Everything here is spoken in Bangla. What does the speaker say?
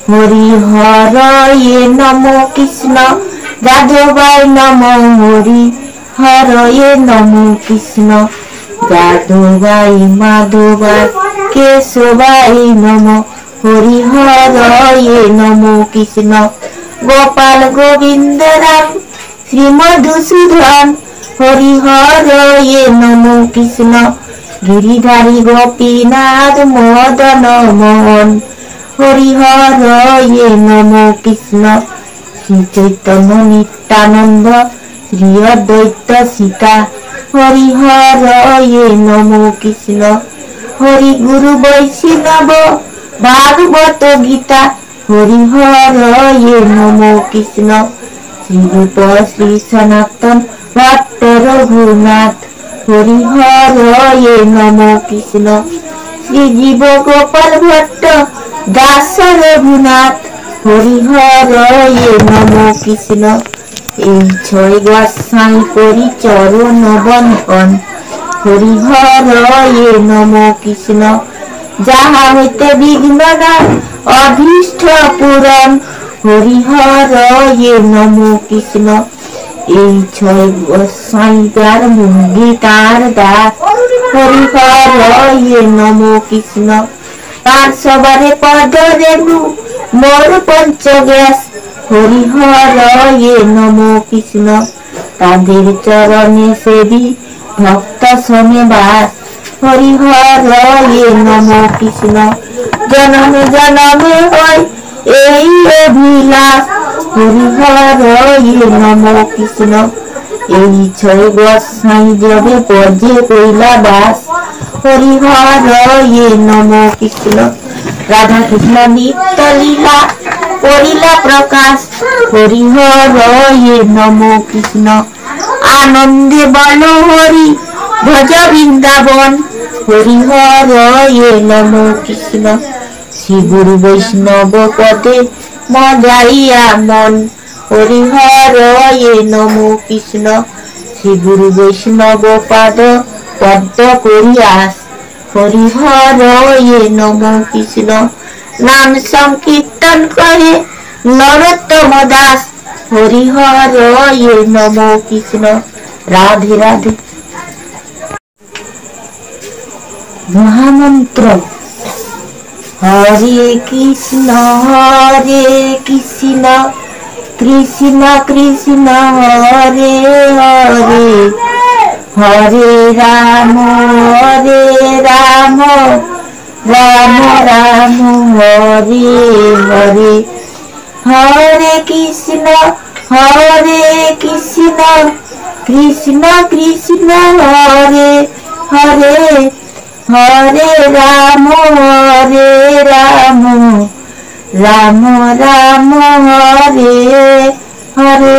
হরি হরয়ে নমো কৃষ্ণ যাদবায় নমো হরি হরয়ে নমো কৃষ্ণ যাদবায় মাধবায় কেশবায় নমো হরি হরয়ে নমো কৃষ্ণ গোপাল গোবিন্দ রাম শ্রী মধুসূদন হরি হরয়ে নমো কৃষ্ণ গিরিধারী গোপীনাথ মদন মোহন হরি হরয়ে নমো কৃষ্ণ শ্রী চৈতন্য নিত্যানন্দ শ্রী অদ্বৈত সীতা হরি হরয়ে নমো কৃষ্ণ হরি গুরু বৈষ্ণব ভাগবত গীতা হরি হরয়ে নমো কৃষ্ণ শ্রী রূপ শ্রী সনাতন ভট্ট রঘুনাথ হরি হরয়ে নমো কৃষ্ণ শ্রী জীব গোপাল ভট্ট দাস রঘুনাথ হরি হরয়ে নমো কৃষ্ণ এই ছয় গোসাই করি চরণ বন্দন হরি হরয়ে নমো কৃষ্ণ যাহা হইতে বিঘ্ন নাই অভীষ্ট পূরণ হরি হরয়ে নমো কৃষ্ণ এই ছয় গোসাই তার মুঙ্গি তার দাস হরি হরয়ে নমো কৃষ্ণ তার সবারে পদ রেণু মোর পঞ্চগ্রাস হরি হরয়ে নমো কৃষ্ণ তাদের চরণে সেবি ভক্ত সনে বাস হরি হরয়ে নমো কৃষ্ণ জনমে জনমে হয় এই অভিলাষ হরি হরয়ে নমো কৃষ্ণ এই ছয় গোসাই যবে পর্যে কইলা বাস হরি হরয়ে নমো কৃষ্ণ রাধা কৃষ্ণ নিত্য লীলা করিলা প্রকাশ হরি হরয়ে নমো কৃষ্ণ আনন্দে বল হরি ভজ বৃন্দাবন হরি হরয়ে নমো কৃষ্ণ শ্রী গুরু বৈষ্ণব পদে মজাইয়া মন হরি হরয়ে নমো কৃষ্ণ শ্রী গুরু বৈষ্ণব পাদ পদ্ম করিয়াস হরি হরয়ে নমো কৃষ্ণ নাম সংকীর্তন করে নরোত্তম দাস হরি হরয়ে নমো কৃষ্ণ রাধে রাধে মহামন্ত্র হরে কৃষ্ণ কৃষ্ণ কৃষ্ণ হরে হরে হরে রাম রাম রাম হরে হরে হরে কৃষ্ণ কৃষ্ণ কৃষ্ণ হরে হরে হরে রাম রাম রাম হরে হরে।